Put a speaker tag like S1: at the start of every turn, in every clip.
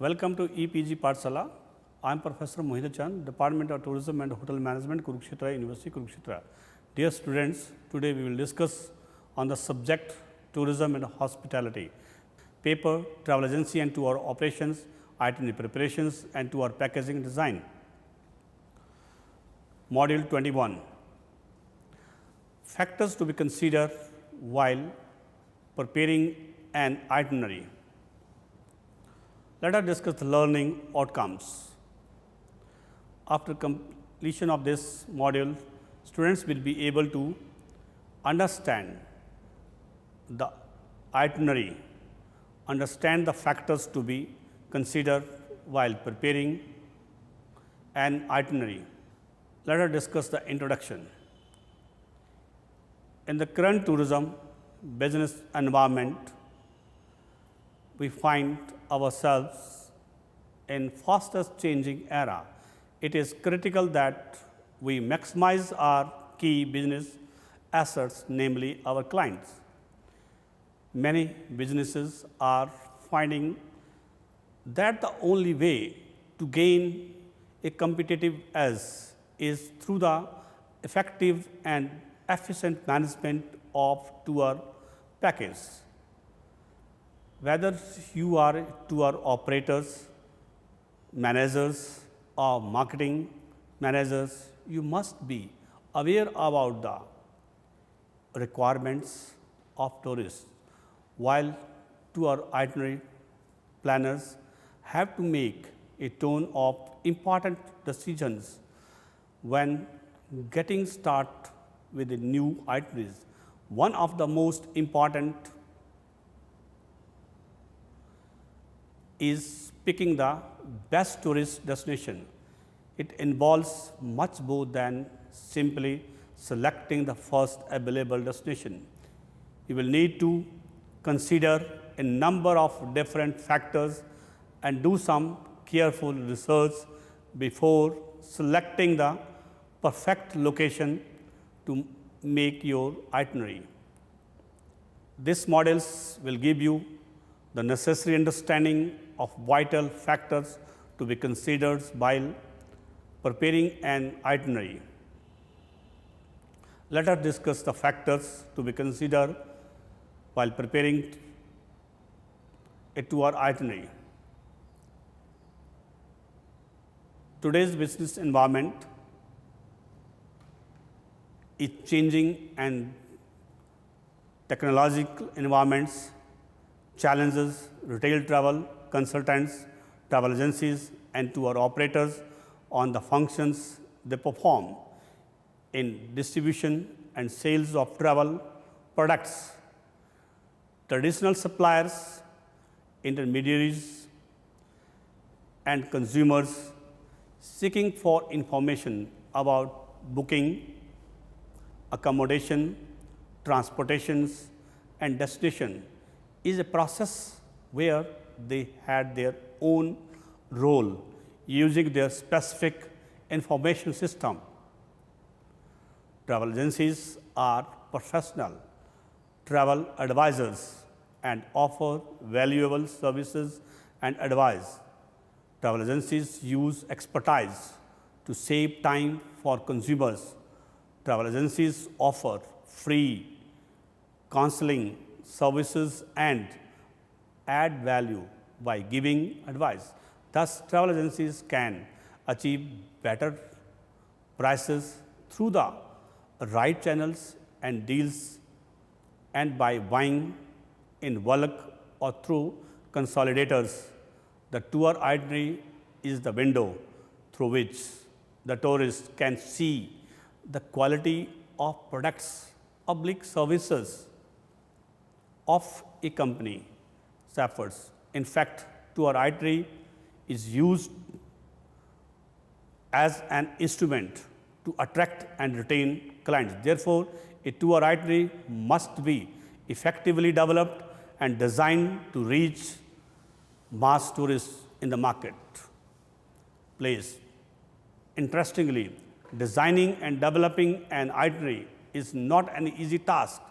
S1: Welcome to EPG Pathshala. I am Professor Mohit Chand, Department of Tourism and Hotel Management, Kurukshetra University, Kurukshetra. Dear students, today we will discuss on the subject tourism and hospitality. Paper, travel agency and tour operations, itinerary preparations and tour packaging design. Module 21. Factors to be considered while preparing an itinerary. Let us discuss the learning outcomes. After completion of this module, students will be able to understand the itinerary, understand the factors to be considered while preparing an itinerary. Let us discuss the introduction. In the current tourism business environment, we find ourselves in fastest changing era. It is critical that we maximize our key business assets, namely our clients. Many businesses are finding that the only way to gain a competitive edge is through the effective and efficient management of tour package. Whether you are tour operators, managers or marketing managers, you must be aware about the requirements of tourists, while tour itinerary planners have to make a ton of important decisions when getting started with the new itineraries. One of the most important is picking the best tourist destination. It involves much more than simply selecting the first available destination. You will need to consider a number of different factors and do some careful research before selecting the perfect location to make your itinerary. These models will give you the necessary understanding of vital factors to be considered while preparing an itinerary. Let us discuss the factors to be considered while preparing a tour itinerary. Today's business environment is changing and technological environments challenges retail travel consultants, travel agencies and tour operators on the functions they perform in distribution and sales of travel products. Traditional suppliers, intermediaries and consumers seeking for information about booking, accommodation, transportations and destination is a process where they had their own role using their specific information system. Travel agencies are professional travel advisors and offer valuable services and advice. Travel agencies use expertise to save time for consumers. Travel agencies offer free counseling services and add value by giving advice. Thus, travel agencies can achieve better prices through the right channels and deals and by buying in bulk or through consolidators. The tour itinerary is the window through which the tourist can see the quality of products, public services of a company suffers. In fact, tour itinerary is used as an instrument to attract and retain clients. Therefore, a tour itinerary must be effectively developed and designed to reach mass tourists in the marketplace. Interestingly, designing and developing an itinerary is not an easy task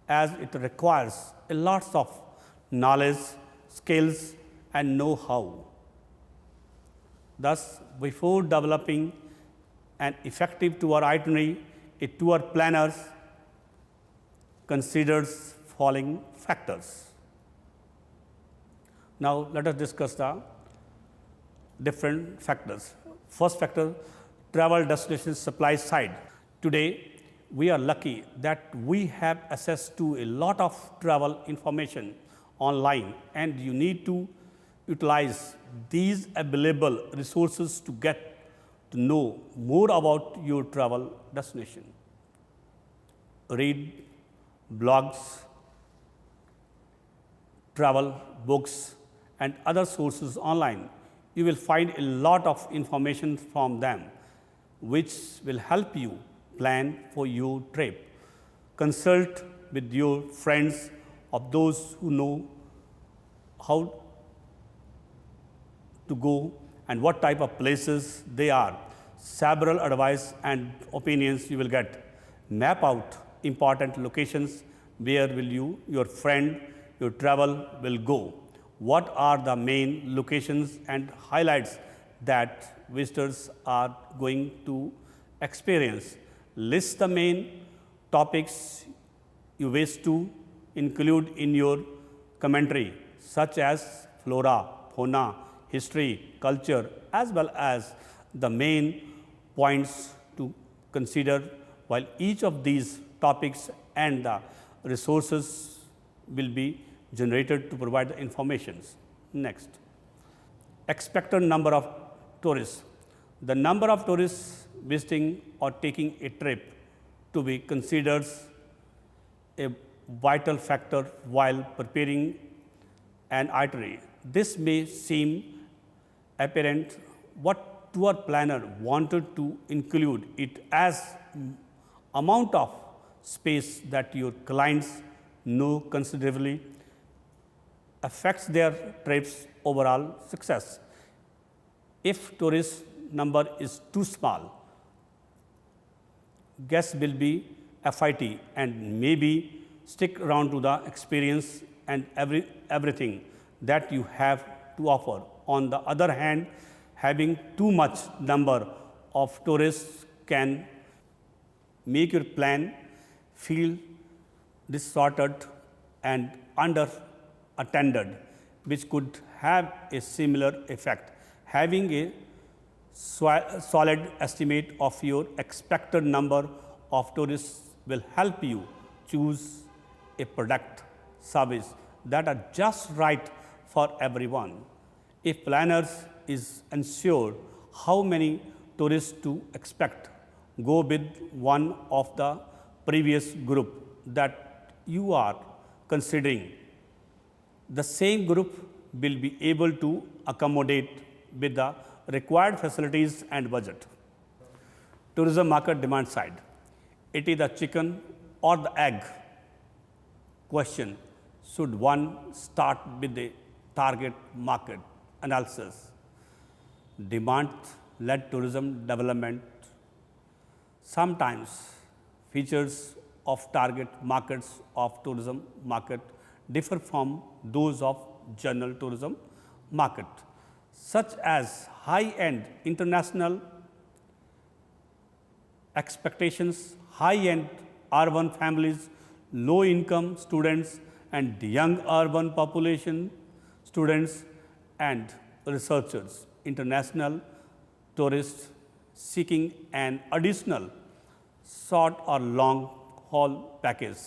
S1: as it requires a lot of knowledge, skills, and know-how. Thus, before developing an effective tour itinerary, a tour planner considers following factors. Now, let us discuss the different factors. First factor, travel destination supply side. Today, we are lucky that we have access to a lot of travel information online, and you need to utilize these available resources to get to know more about your travel destination. Read blogs, travel books, and other sources online. You will find a lot of information from them, which will help you plan for your trip. Consult with your friends of those who know how to go and what type of places they are. Several advice and opinions you will get. Map out important locations. Where will your friend, your travel will go? What are the main locations and highlights that visitors are going to experience? List the main topics you wish to include in your commentary, such as flora, fauna, history, culture, as well as the main points to consider, while each of these topics and the resources will be generated to provide the information. Next, expected number of tourists. The number of tourists visiting or taking a trip to be considered a vital factor while preparing an itinerary. This may seem apparent. What tour planner wanted to include it as amount of space that your clients know considerably affects their trip's overall success. If tourist number is too small, guests will be FIT and maybe stick around to the experience and everything that you have to offer. On the other hand, having too much number of tourists can make your plan feel distorted and under-attended, which could have a similar effect. Having a solid estimate of your expected number of tourists will help you choose a product, service that are just right for everyone. If planners is unsure how many tourists to expect, go with one of the previous group that you are considering. The same group will be able to accommodate with the required facilities and budget. Tourism market demand side. It is the chicken or the egg question. Should one start with the target market analysis? Demand-led tourism development sometimes features of target markets of tourism market differ from those of general tourism market, such as high-end international expectations, high-end urban families, low-income students, and young urban population students and researchers, international tourists seeking an additional short or long haul package,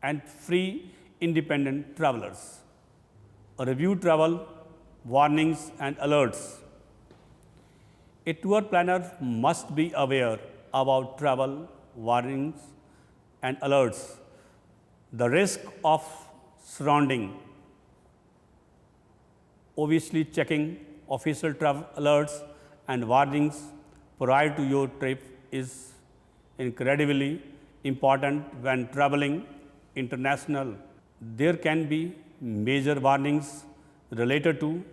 S1: and free independent travelers. Review travel warnings and alerts. A tour planner must be aware about travel warnings and alerts, the risk of surrounding. Obviously, checking official travel alerts and warnings prior to your trip is incredibly important when traveling international, there can be major warnings related to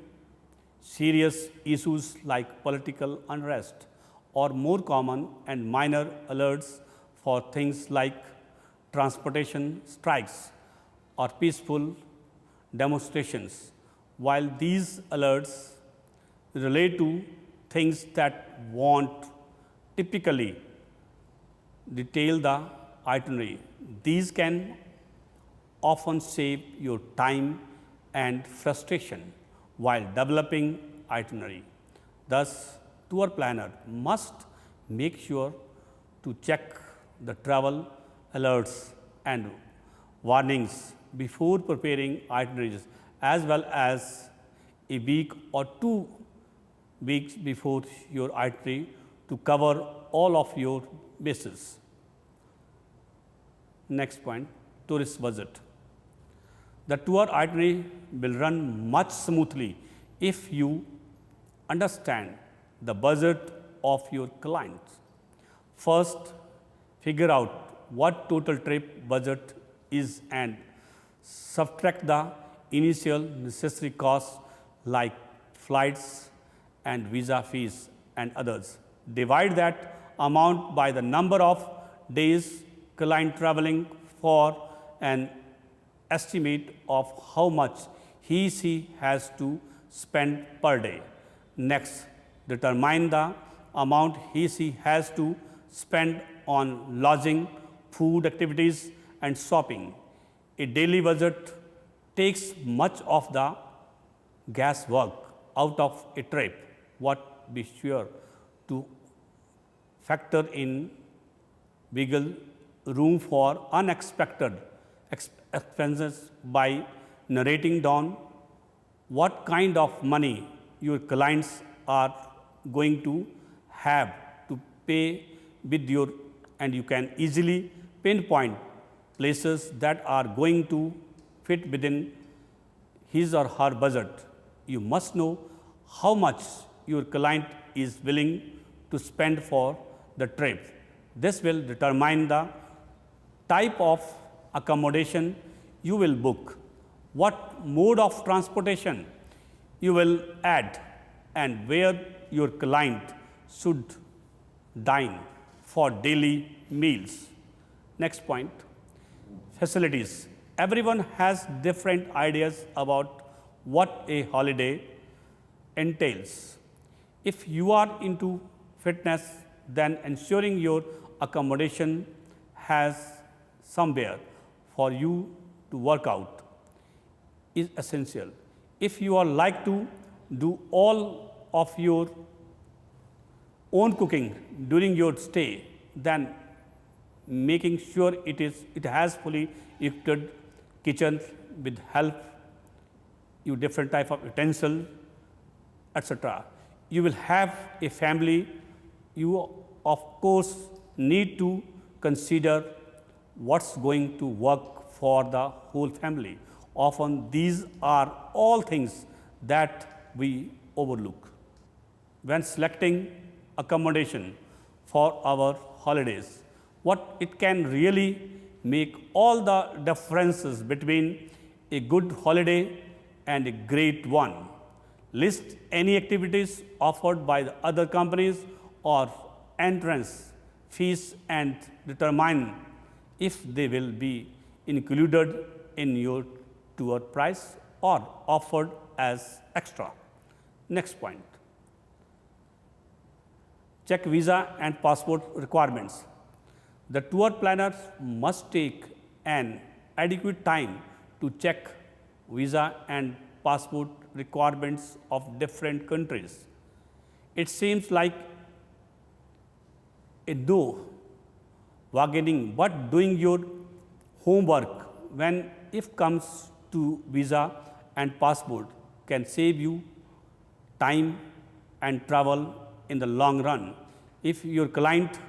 S1: serious issues like political unrest, or more common and minor alerts for things like transportation strikes or peaceful demonstrations. While these alerts relate to things that won't typically detail the itinerary, these can often save your time and frustration while developing itinerary. Thus, tour planner must make sure to check the travel alerts and warnings before preparing itineraries, as well as a week or 2 weeks before your itinerary to cover all of your bases. Next point, tourist budget. The tour itinerary will run much smoothly if you understand the budget of your clients. First, figure out what total trip budget is and subtract the initial necessary costs like flights and visa fees and others. Divide that amount by the number of days client traveling for an estimate of how much he/she has to spend per day. Next, determine the amount he/she has to spend on lodging, food, activities, and shopping. A daily budget takes much of the guesswork out of a trip. What be sure to factor in wiggle room for unexpected expenses by narrating down what kind of money your clients are going to have to pay with your, and you can easily pinpoint places that are going to fit within his or her budget. You must know how much your client is willing to spend for the trip. This will determine the type of accommodation you will book, what mode of transportation you will add, and where your client should dine for daily meals. Next point, facilities. Everyone has different ideas about what a holiday entails. If you are into fitness, then ensuring your accommodation has somewhere for you to work out is essential. If you are like to do all of your own cooking during your stay, then making sure it has fully equipped kitchen with help you different type of utensil, etc. You will have a family. You of course need to consider what's going to work for the whole family. Often these are all things that we overlook when selecting accommodation for our holidays. What it can really make all the differences between a good holiday and a great one. List any activities offered by the other companies or entrance fees and determine if they will be included in your tour price or offered as extra. Next point, check visa and passport requirements. The tour planner must take an adequate time to check visa and passport requirements of different countries. It seems like a no bargaining, but doing your homework when it comes to visa and passport can save you time and travel in the long run. If your client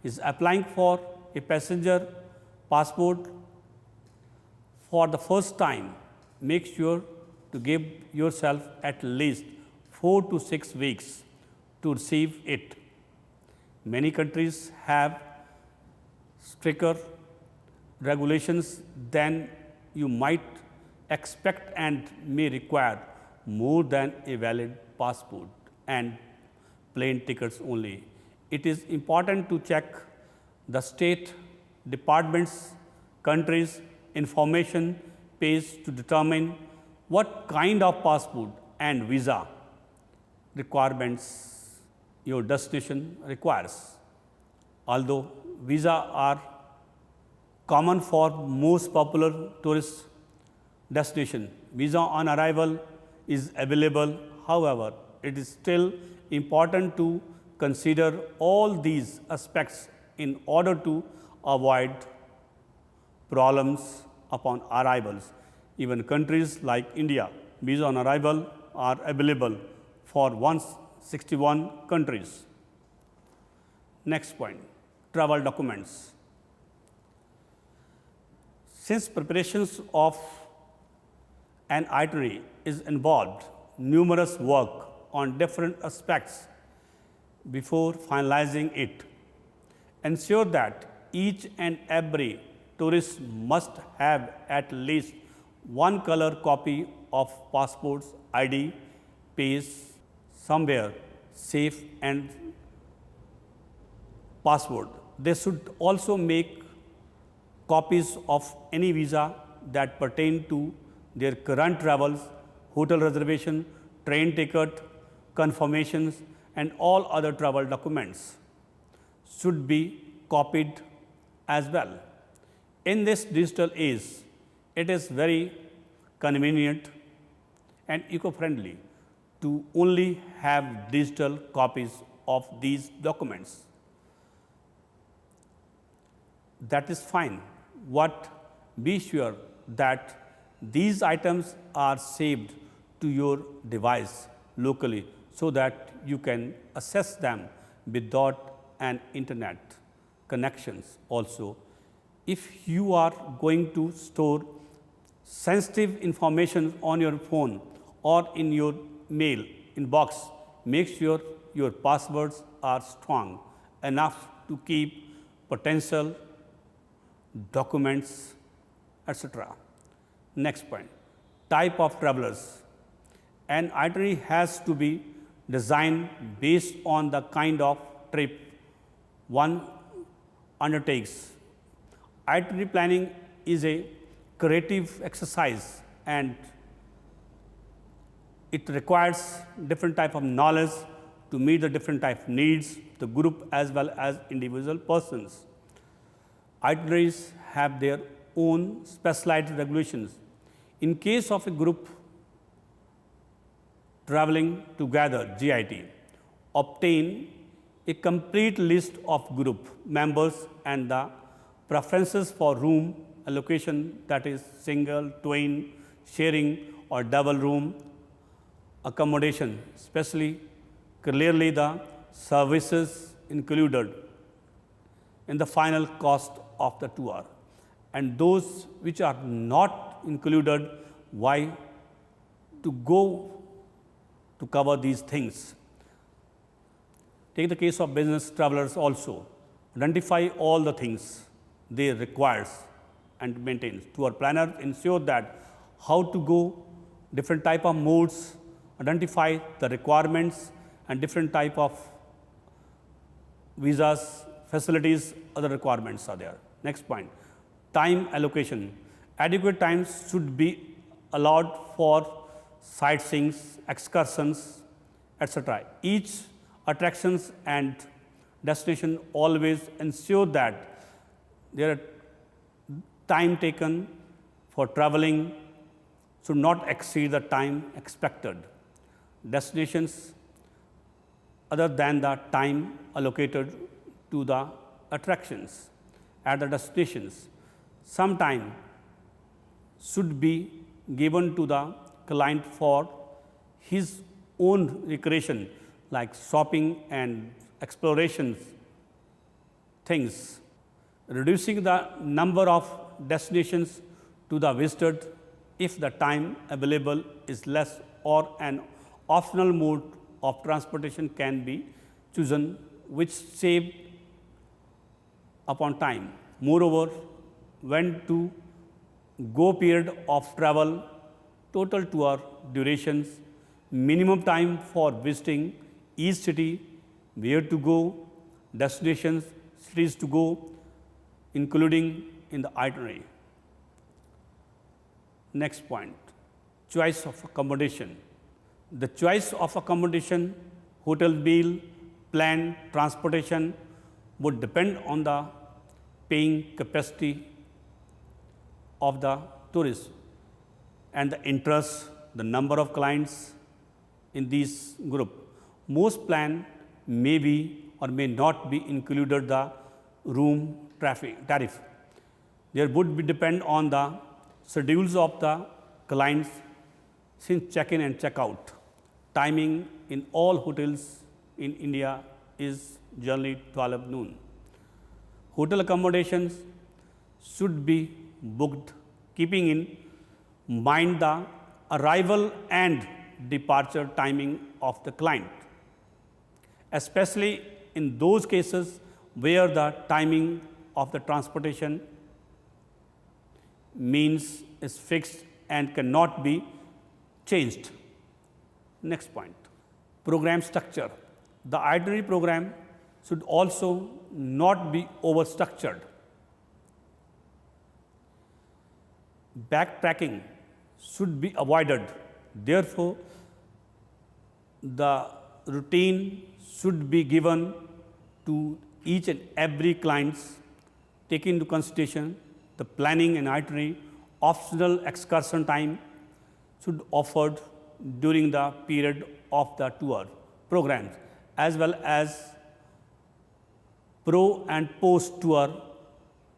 S1: is applying for a passenger passport for the first time, make sure to give yourself at least 4 to 6 weeks to receive it. Many countries have stricter regulations than you might expect and may require more than a valid passport and plane tickets only. It is important to check the state department's country's information page to determine what kind of passport and visa requirements your destination requires. Although visas are common for most popular tourist destination, visa on arrival is available. However, it is still important to consider all these aspects in order to avoid problems upon arrivals. Even countries like India, visa on arrival are available for 161 countries. Next point, travel documents. Since preparations of an itinerary is involved, numerous work on different aspects before finalizing it. Ensure that each and every tourist must have at least one color copy of passport's ID page somewhere safe and passport. They should also make copies of any visa that pertain to their current travels, hotel reservation, train ticket, confirmations, and all other travel documents should be copied as well. In this digital age, it is very convenient and eco-friendly to only have digital copies of these documents. That is fine. Be sure that these items are saved to your device locally so that you can access them without an internet connections also. If you are going to store sensitive information on your phone or in your mail inbox, make sure your passwords are strong enough to keep potential documents, etc. Next point, type of travelers. An itinerary has to be designed based on the kind of trip one undertakes. Itinerary planning is a creative exercise and it requires different type of knowledge to meet the different type of needs, the group as well as individual persons. Itineraries have their own specialized regulations. In case of a group traveling together, GIT, obtain a complete list of group members and the preferences for room allocation, that is single, twin, sharing or double room accommodation, especially clearly the services included in the final cost of the tour, and those which are not included, why to go to cover these things. Take the case of business travelers also. Identify all the things they requires and maintains. Tour planner ensure that how to go, different type of modes, identify the requirements and different type of visas, facilities, other requirements are there. Next point, time allocation. Adequate time should be allowed for sightseeing, excursions, etc. Each attractions and destination always ensure that there are time taken for traveling should not exceed the time expected. Destinations other than the time allocated to the attractions at the destinations. Some time should be given to the client for his own recreation like shopping and explorations things. Reducing the number of destinations to the visited if the time available is less or an optional mode of transportation can be chosen which save upon time. Moreover, when to go period of travel, total tour durations, minimum time for visiting each city, where to go, destinations, cities to go, including in the itinerary. Next point, choice of accommodation. The choice of accommodation, hotel meal, plan, transportation would depend on the paying capacity of the tourist and the interest, the number of clients in this group. Most plan may be or may not be included the room tariff. There would be depend on the schedules of the clients since check-in and check-out. Timing in all hotels in India is generally 12 noon. Hotel accommodations should be booked keeping in mind the arrival and departure timing of the client, especially in those cases where the timing of the transportation means is fixed and cannot be changed. Next point, program structure. The itinerary program should also not be overstructured. Backtracking should be avoided. Therefore, the routine should be given to each and every clients, taking into consideration the planning and itinerary. Optional excursion time should offered during the period of the tour programs, as well as pro and post tour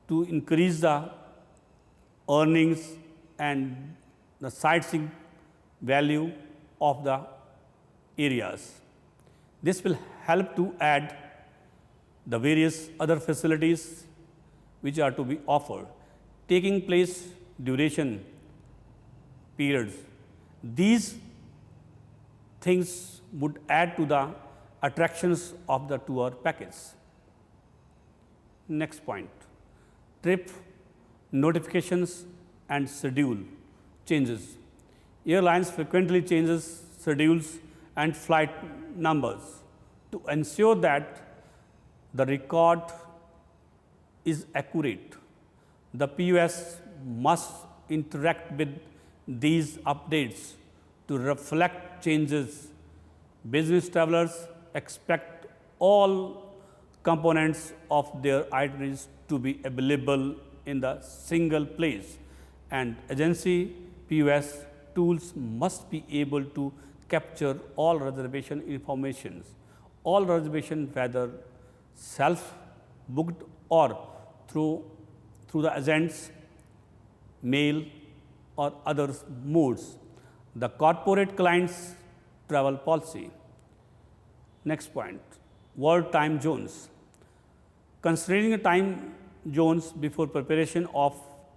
S1: to increase the earnings and the sightseeing value of the areas. This will help to add the various other facilities which are to be offered. Taking place duration periods. These things would add to the attractions of the tour package. Next point, trip notifications and schedule changes. Airlines frequently changes schedules and flight numbers. To ensure that the record is accurate, the POS must interact with these updates to reflect changes. Business travelers expect all components of their itineraries to be available in the single place, and agency POS tools must be able to capture all reservation informations. All reservation, whether self-booked or through the agents, mail or other modes. The corporate clients travel policy. Next point, world time zones. Considering the time zones before preparation of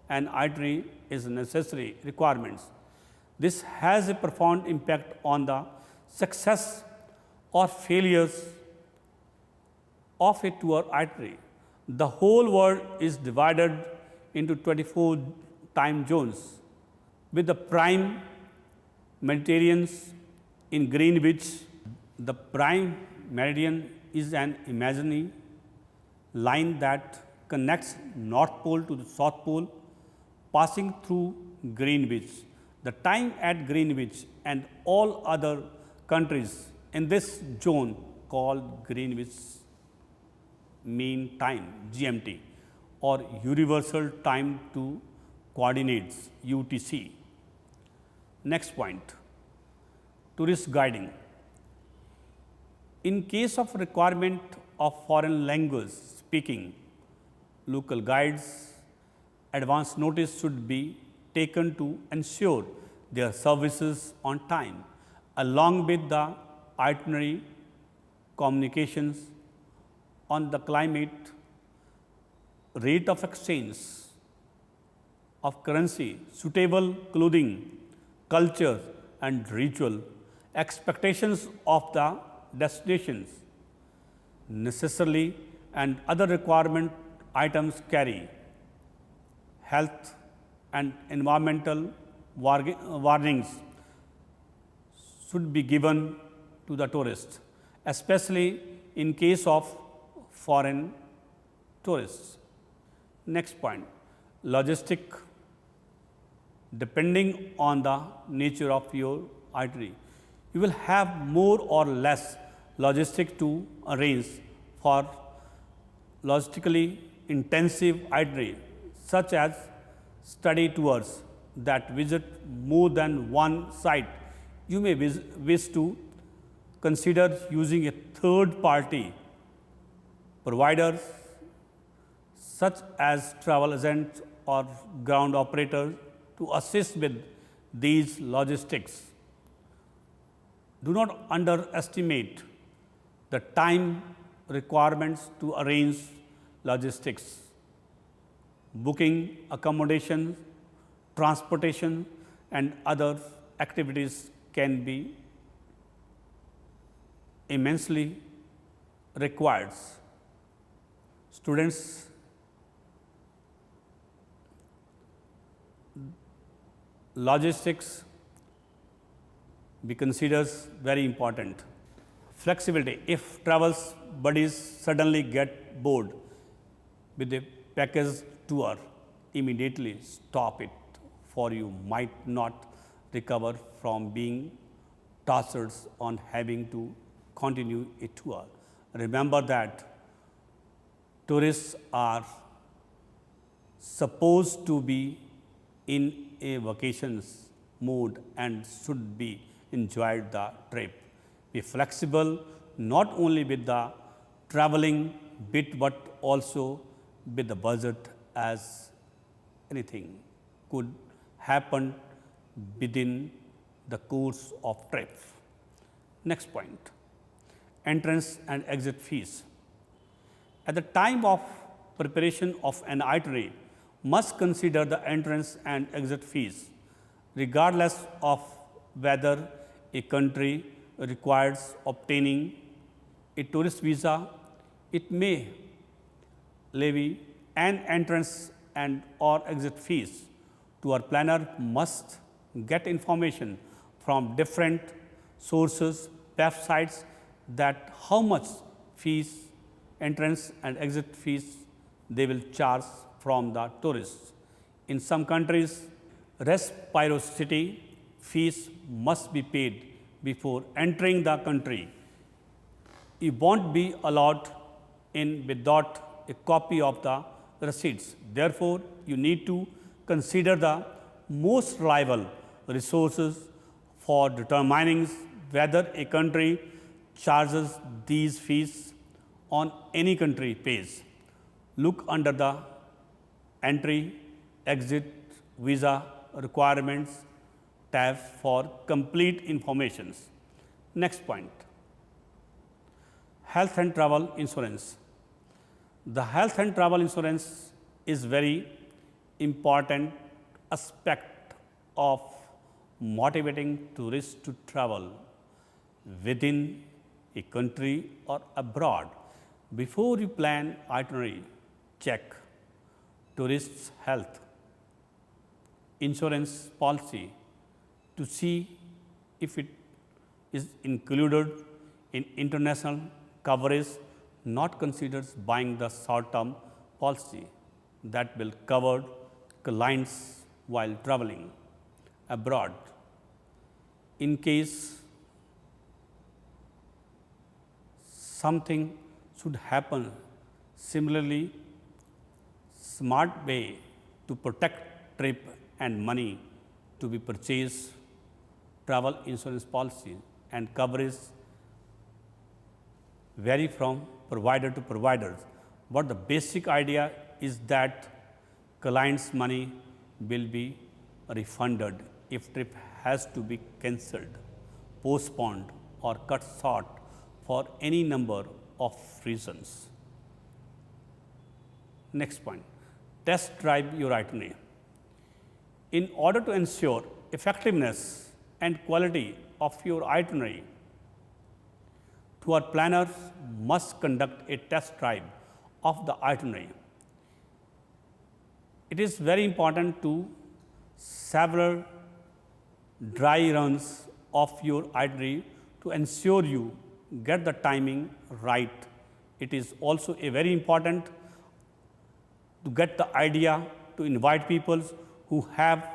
S1: an itinerary is a necessary requirements. This has a profound impact on the success or failures of a tour itinerary. The whole world is divided into 24 time zones, with the prime Mediterranean in Greenwich. The prime meridian is an imaginary line that connects North Pole to the South Pole, passing through Greenwich. The time at Greenwich and all other countries in this zone called Greenwich Mean Time (GMT) or Universal Time to Coordinates (UTC). Next point, tourist guiding. In case of requirement of foreign language speaking, local guides advance notice should be taken to ensure their services on time, along with the itinerary communications on the climate, rate of exchange of currency, suitable clothing, culture and ritual, expectations of the destinations, necessarily and other requirement items carry health and environmental warnings should be given to the tourists, especially in case of foreign tourists. Next point, logistic. Depending on the nature of your itinerary, you will have more or less logistic to arrange for logistically intensive itinerary, such as study tours that visit more than one site. You may wish to consider using a third party provider such as travel agents or ground operators to assist with these logistics. Do not underestimate the time requirements to arrange logistics. Booking accommodation, transportation, and other activities can be immensely required. Students, logistics be considers very important. Flexibility. If travel buddies suddenly get bored with a package tour, immediately stop it, for you might not recover from being tossed on having to continue a tour. Remember that tourists are supposed to be in a vacations mood and should be enjoyed the trip. Be flexible not only with the traveling bit but also with the budget, as anything could happen within the course of trip. Next point, entrance and exit fees. At the time of preparation of an itinerary, must consider the entrance and exit fees, regardless of whether a country requires obtaining a tourist visa. It may levy an entrance and or exit fees. Tour planner must get information from different sources, websites, that how much fees, entrance and exit fees they will charge from the tourists. In some countries, reciprocity fees must be paid before entering the country. You won't be allowed in without a copy of the receipts. Therefore, you need to consider the most reliable resources for determining whether a country charges these fees on any country pays. Look under the entry, exit, visa requirements tab for complete information. Next point, health and travel insurance. The health and travel insurance is very important aspect of motivating tourists to travel within a country or abroad. Before you plan itinerary, check tourists' health insurance policy to see if it is included in international coverage. Not consider buying the short-term policy that will cover clients while traveling abroad. In case something should happen, similarly, smart way to protect trip and money to be purchased travel insurance policy and coverage vary from provider to provider, but the basic idea is that client's money will be refunded if trip has to be cancelled, postponed or cut short for any number of reasons. Next point, test drive your itinerary. In order to ensure effectiveness and quality of your itinerary, tour planners must conduct a test drive of the itinerary. It is very important to several dry runs of your itinerary to ensure you get the timing right. It is also a very important to get the idea to invite people who have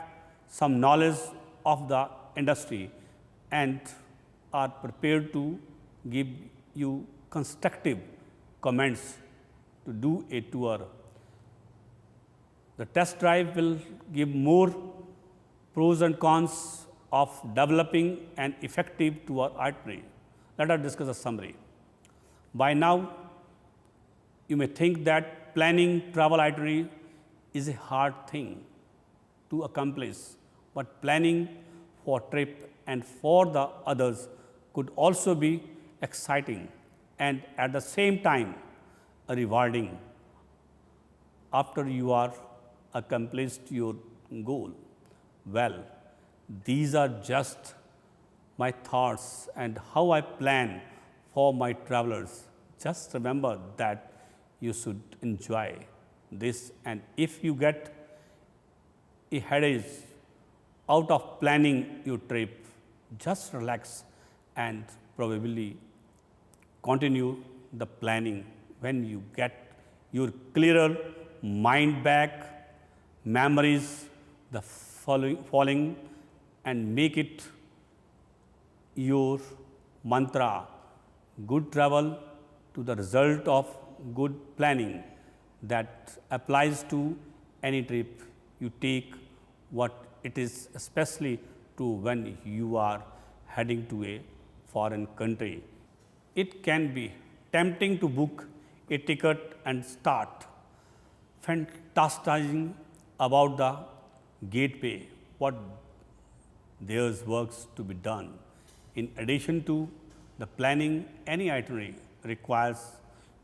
S1: some knowledge of the industry and are prepared to give you constructive comments to do a tour. The test drive will give more pros and cons of developing an effective tour itinerary. Let us discuss a summary. By now, you may think that planning travel itinerary is a hard thing to accomplish, but planning for trip and for the others could also be exciting and at the same time rewarding after you are accomplished your goal. Well, these are just my thoughts and how I plan for my travelers. Just remember that you should enjoy this, and if you get a headache out of planning your trip, just relax and probably continue the planning. When you get your clearer mind back, memories, the following and make it your mantra. Good travel to the result of good planning that applies to any trip you take, what it is especially true when you are heading to a foreign country. It can be tempting to book a ticket and start fantasizing about the gateway, what there's works to be done. In addition to the planning, any itinerary requires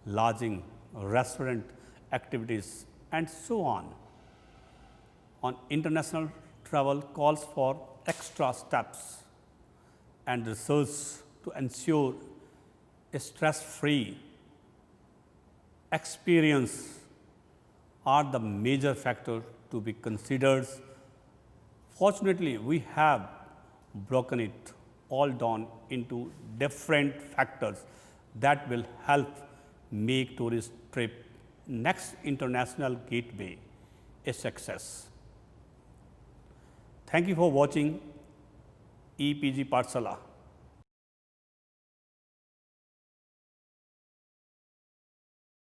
S1: lodging, restaurant activities, and so on. On international travel calls for extra steps and research to ensure a stress-free experience are the major factor to be considered. Fortunately, we have broken it all down into different factors that will help make tourist trip next international gateway a success. Thank you for watching EPG Pathshala.